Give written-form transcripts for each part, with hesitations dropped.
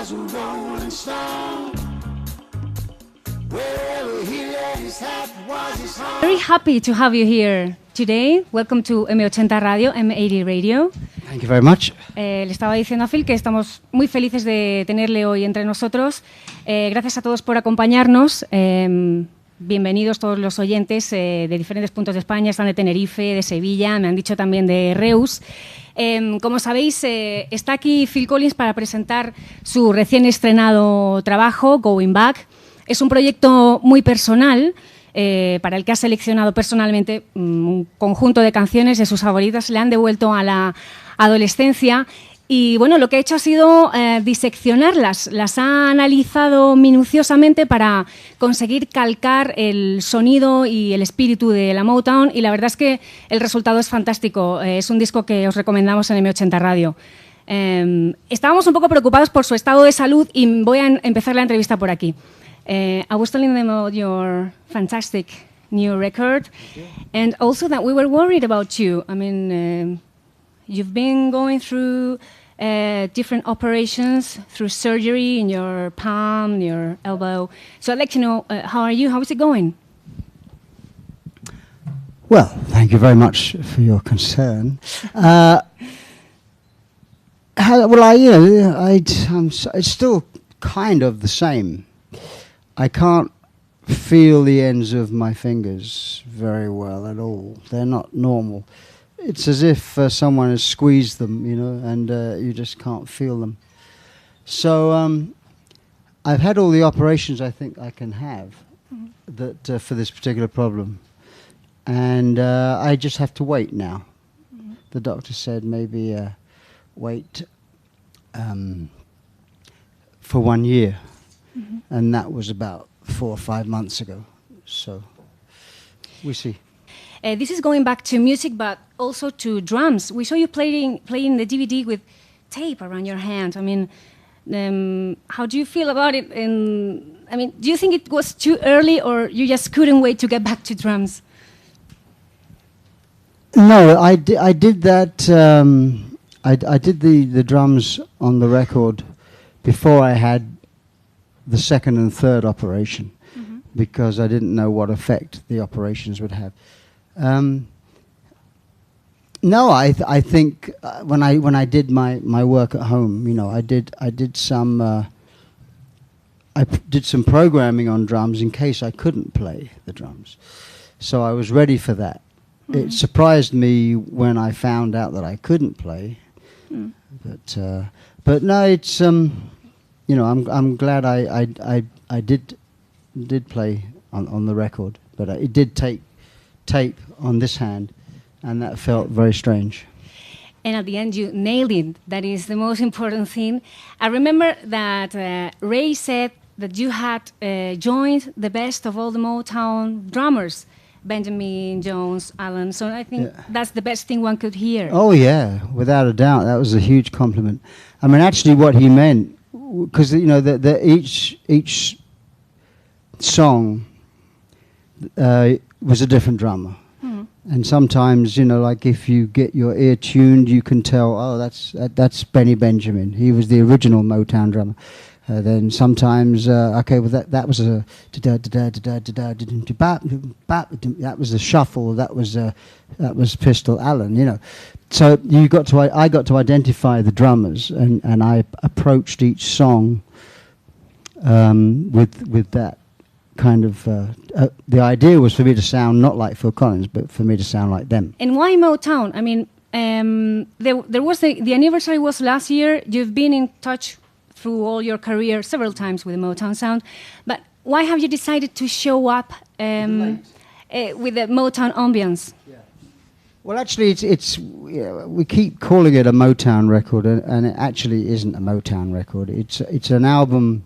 was a rolling stone. Wherever he laid his hat was his home. Very happy to have you here today. Welcome to M80 Radio, M80 Radio. Thank you very much. Le estaba diciendo a Phil que estamos muy felices de tenerle hoy entre nosotros. Gracias a todos por acompañarnos. Bienvenidos todos los oyentes de diferentes puntos de España. Están de Tenerife, de Sevilla, me han dicho también de Reus. Como sabéis, está aquí Phil Collins para presentar su recién estrenado trabajo, Going Back. Es un proyecto muy personal, para el que ha seleccionado personalmente un conjunto de canciones de sus favoritas. Le han devuelto a la adolescencia y bueno, lo que ha hecho ha sido diseccionarlas. Las ha analizado minuciosamente para conseguir calcar el sonido y el espíritu de la Motown, y la verdad es que el resultado es fantástico. Es un disco que os recomendamos en M80 Radio. Estábamos un poco preocupados por su estado de salud y voy a empezar la entrevista por aquí. I was telling them about your fantastic new record, and also that we were worried about you. I mean, you've been going through different operations, through surgery in your palm, your elbow. So I'd like to know, how are you? How is it going? Well, thank you very much for your concern. It's still kind of the same. I can't feel the ends of my fingers very well at all. They're not normal. It's as if someone has squeezed them, you know, and you just can't feel them. So I've had all the operations I think I can have that for this particular problem. And I just have to wait now. The doctor said maybe wait for 1 year. And that was about 4 or 5 months ago. So we see. This is going back to music, but also to drums. We saw you playing the DVD with tape around your hand. I mean, how do you feel about it? And I mean, do you think it was too early, or you just couldn't wait to get back to drums? No, I did that. I did the drums on the record before I had the second and third operation, because I didn't know what effect the operations would have. No, I think when I did my work at home, you know, I did some programming on drums in case I couldn't play the drums, so I was ready for that. It surprised me when I found out that I couldn't play, but no, it's you know, I'm glad I did play on the record, but it did take tape on this hand, and that felt very strange. And at the end, you nailed it. That is the most important thing. I remember that Ray said that you had joined the best of all the Motown drummers, Benjamin, Jones, Allen. So I think that's the best thing one could hear. Oh yeah, without a doubt, that was a huge compliment. I mean, actually, what he meant, because you know, each song was a different drummer, and sometimes, you know, like if you get your ear tuned, you can tell, oh, that's Benny Benjamin. He was the original Motown drummer. Then sometimes, okay, well that was a that was a shuffle. That was Pistol Allen, you know. So I got to identify the drummers, and I approached each song with that kind of. The idea was for me to sound not like Phil Collins, but for me to sound like them. And why Motown? I mean, there was the anniversary was last year. You've been in touch through all your career several times with the Motown sound, but why have you decided to show up with the Motown ambience? Yeah. Well, actually, it's we keep calling it a Motown record, and it actually isn't a Motown record. It's an album.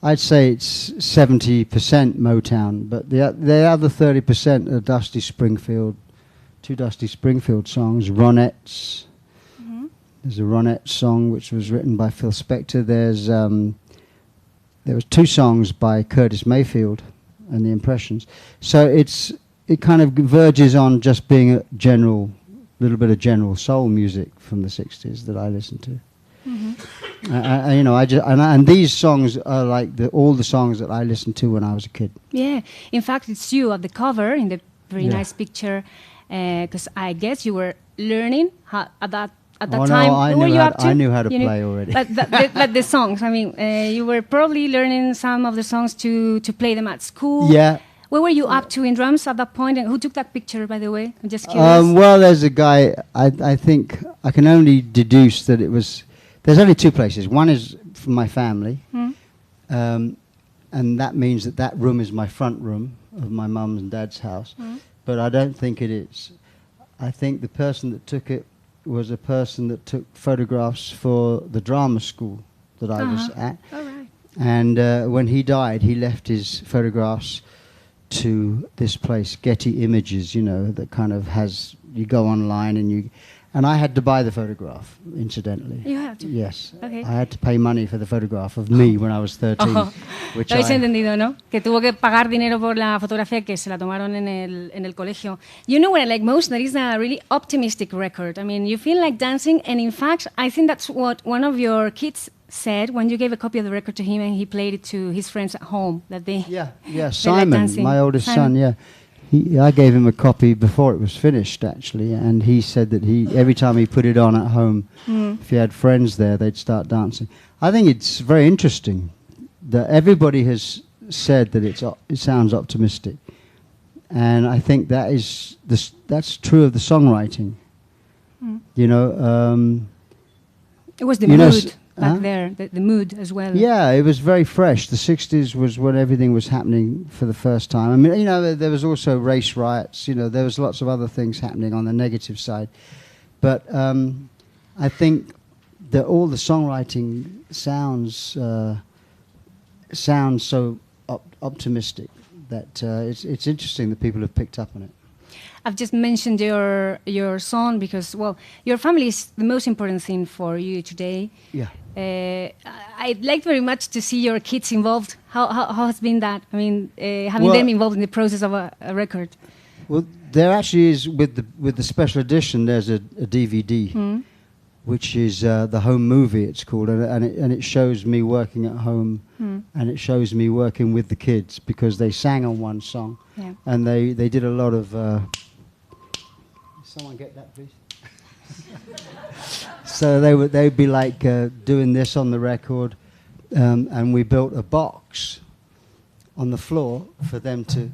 I'd say it's 70% Motown, but the other 30% are Dusty Springfield, 2 Dusty Springfield songs, Ronettes. There's a Ronette song which was written by Phil Spector. There was 2 songs by Curtis Mayfield and the Impressions. So it kind of verges on just being a little bit of general soul music from the 60s that I listen to. You know, and these songs are like all the songs that I listened to when I was a kid. Yeah, in fact, it's you at the cover in the very Yeah. nice picture, because I guess you were learning at that Oh, time. no, I Who were knew you how up to- to? I knew how to You knew- play already. But the songs, I mean, you were probably learning some of the songs to play them at school. Yeah. Where were you up to in drums at that point? And who took that picture, by the way? I'm just curious. Well, there's a guy. I think I can only deduce that it was. There's only two places. One is from my family, and that means that room is my front room of my mum's and dad's house. But I don't think it is. I think the person that took it was a person that took photographs for the drama school that I was at. All right. And when he died, he left his photographs to this place, Getty Images, you know, that kind of has, you go online and I had to buy the photograph, incidentally. You had to? Yes. Okay. I had to pay money for the photograph of me when I was 13. Which Lo habéis entendido, ¿no? Que tuvo que pagar dinero por la fotografía que se la tomaron en el colegio. You know what I like most? That is a really optimistic record. I mean, you feel like dancing, and in fact, I think that's what one of your kids said when you gave a copy of the record to him and he played it to his friends at home. That they Simon, dancing. my oldest Simon. son, yeah. I gave him a copy before it was finished, actually, and he said that every time he put it on at home, if he had friends there, they'd start dancing. I think it's very interesting that everybody has said that it sounds optimistic, and I think that's true of the songwriting. You know, it was the you know, mood back there, the mood as well. yeah, it was very fresh. The 60s was when everything was happening for the first time. I mean, you know, there was also race riots. You know, there was lots of other things happening on the negative side. But I think that all the songwriting sounds so optimistic that it's interesting that people have picked up on it. I've just mentioned your son because, well, your family is the most important thing for you today. Yeah. I'd like very much to see your kids involved. How has been that? I mean, having them involved in the process of a record. Well, there actually is with the special edition. There's a DVD, which is the home movie. It's called, and it shows me working at home, and it shows me working with the kids because they sang on one song, and they did a lot of. Someone get that, please. So they'd be like doing this on the record, and we built a box on the floor for them to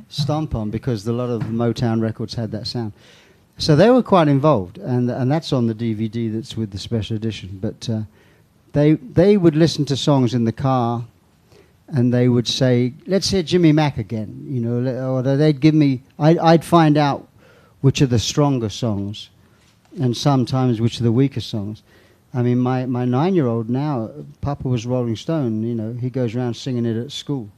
stomp on because a lot of Motown records had that sound. So they were quite involved, and that's on the DVD that's with the special edition. But they would listen to songs in the car, and they would say, "Let's hear Jimmy Mack again," you know, or they'd give me. I'd find out which are the stronger songs, and sometimes which are the weaker songs. I mean, my 9-year-old now, Papa was Rolling Stone, you know, he goes around singing it at school.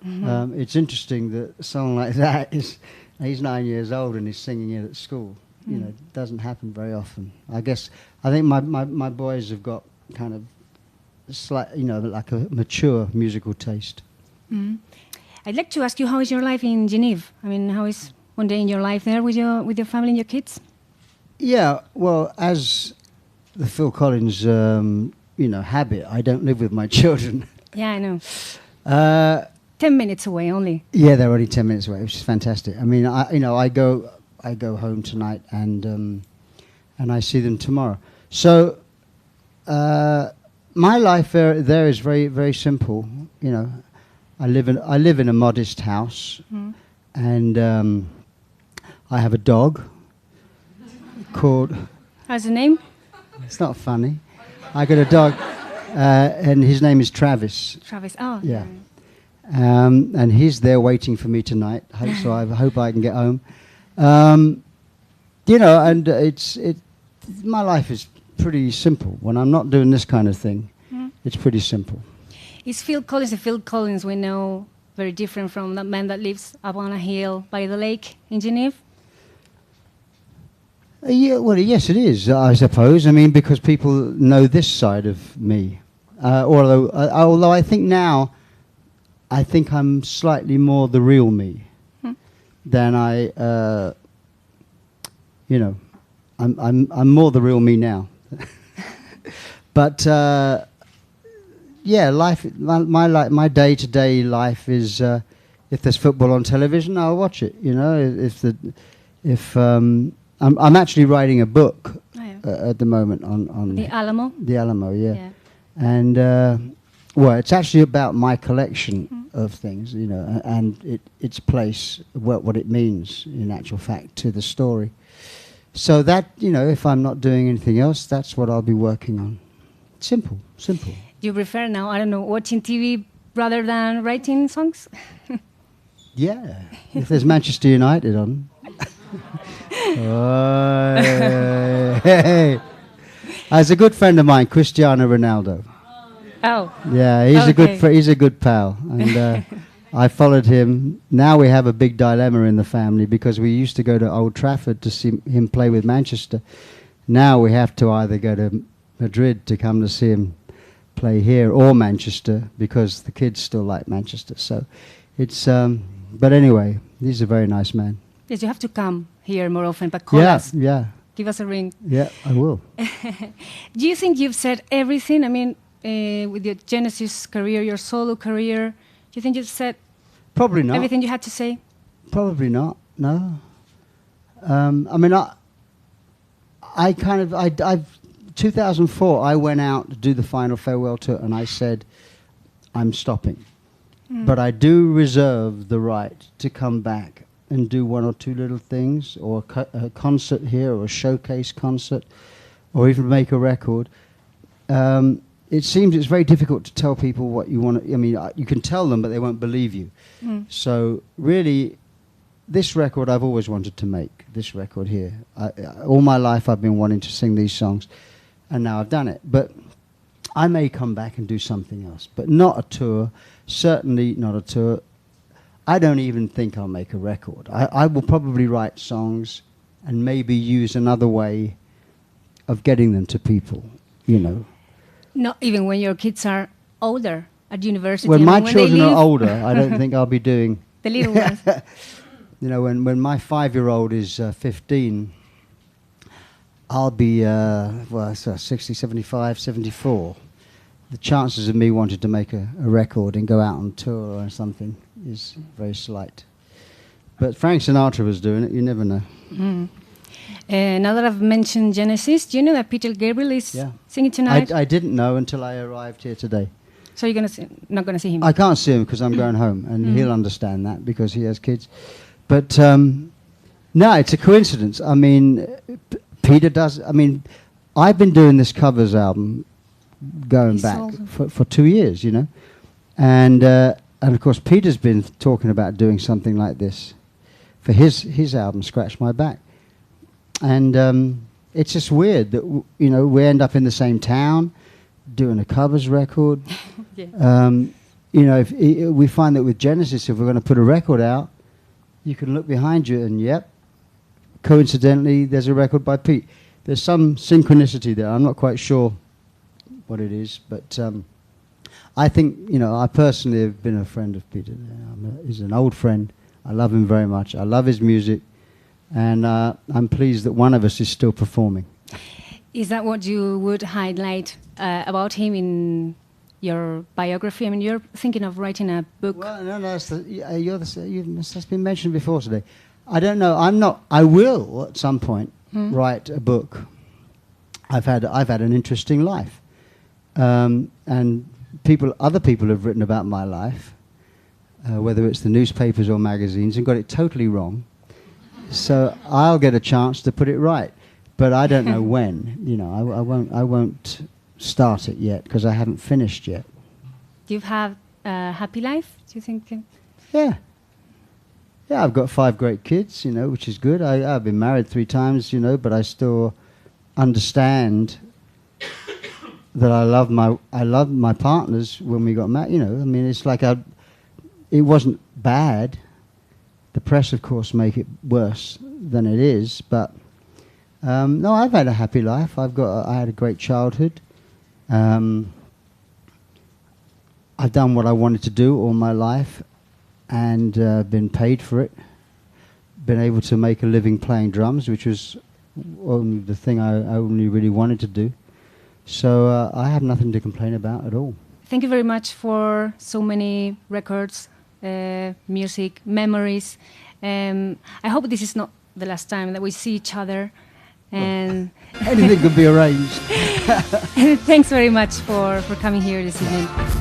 It's interesting that a song like that he's 9 years old and he's singing it at school. You know, it doesn't happen very often. I think my boys have got kind of you know, like a mature musical taste. I'd like to ask you, how is your life in Geneva? I mean, how is one day in your life there with your family and your kids? Yeah, well, as the Phil Collins, you know, habit, I don't live with my children. Yeah, I know. 10 minutes away only. Yeah, they're only 10 minutes away, which is fantastic. I mean, I go home tonight and I see them tomorrow. So my life there is very, very simple. You know, I live in a modest house, and I have a dog called... How's the name? It's not funny. I got a dog, and his name is Travis. Travis, oh. Yeah. And he's there waiting for me tonight, so I hope I can get home. You know, and my life is pretty simple. When I'm not doing this kind of thing, it's pretty simple. Is Phil Collins, the Phil Collins we know, very different from that man that lives up on a hill by the lake in Geneva? Yeah, well, yes, it is, I suppose. I mean, because people know this side of me. Although I think now, I think I'm slightly more the real me than you know, I'm more the real me now. But yeah, my day-to-day life is if there's football on television, I'll watch it. You know, I'm actually writing a book at the moment on The Alamo. The Alamo, yeah. And well, it's actually about my collection of things, you know, and its place, what it means in actual fact to the story. So that, you know, if I'm not doing anything else, that's what I'll be working on. Simple. You prefer now, I don't know, watching TV rather than writing songs? Yeah, if there's Manchester United on. Hey. As a good friend of mine, Cristiano Ronaldo. Oh. Yeah, he's a good pal, and I followed him. Now we have a big dilemma in the family because we used to go to Old Trafford to see him play with Manchester. Now we have to either go to Madrid to come to see him play here or Manchester because the kids still like Manchester. So it's. But anyway, he's a very nice man. Yes, you have to come here more often, but call us. Yeah. Give us a ring. Yeah, I will. Do you think you've said everything? I mean, with your Genesis career, your solo career, do you think you've said probably not everything you had to say? Probably not. No. I mean, I've 2004. I went out to do the final farewell tour, and I said, I'm stopping, but I do reserve the right to come back and do one or two little things, or a concert here, or a showcase concert, or even make a record. It seems it's very difficult to tell people what you want to... I mean, you can tell them, but they won't believe you. So really, this record I've always wanted to make, this record here. All my life I've been wanting to sing these songs, and now I've done it. But I may come back and do something else, but not a tour, certainly not a tour. I don't even think I'll make a record. I will probably write songs and maybe use another way of getting them to people, you know. Not even when your kids are older at university. When my children are older, I don't think I'll be doing... The little ones. You know, when my 5-year-old is 15, I'll be, 60, 75, 74. The chances of me wanting to make a record and go out on tour or something is very slight. But Frank Sinatra was doing it, you never know. Now that I've mentioned Genesis, do you know that Peter Gabriel is singing tonight? I didn't know until I arrived here today. So you're not going to see him? I can't see him because I'm going home, and he'll understand that because he has kids. But no, it's a coincidence. I mean, Peter does... I mean, I've been doing this covers album going back for 2 years, you know. And of course, Peter's been talking about doing something like this for his album, Scratch My Back. And it's just weird that, you know, we end up in the same town doing a covers record. You know, we find that with Genesis, if we're going to put a record out, you can look behind you and, yep, coincidentally, there's a record by Pete. There's some synchronicity there. I'm not quite sure what it is, but I think, you know, I personally have been a friend of Peter. He's an old friend. I love him very much. I love his music, and I'm pleased that one of us is still performing. Is that what you would highlight about him in your biography? I mean, you're thinking of writing a book. Well, no, that's that's been mentioned before today. I don't know. I'm not. I will at some point write a book. I've had an interesting life. And other people have written about my life, whether it's the newspapers or magazines, and got it totally wrong. So I'll get a chance to put it right, but I don't know when. You know, I won't start it yet because I haven't finished yet. Do you have a happy life? Do you think? Yeah, I've got 5 great kids, you know, which is good. I've been married 3 times, you know, but I still understand that I love my partners when we got married. You know, I mean, it's like it wasn't bad. The press, of course, make it worse than it is. But no, I've had a happy life. I had a great childhood. I've done what I wanted to do all my life, and been paid for it. Been able to make a living playing drums, which was only the thing I only really wanted to do. So I have nothing to complain about at all. Thank you very much for so many records, music, memories. I hope this is not the last time that we see each other. And Anything could be arranged. thanks very much for coming here this evening.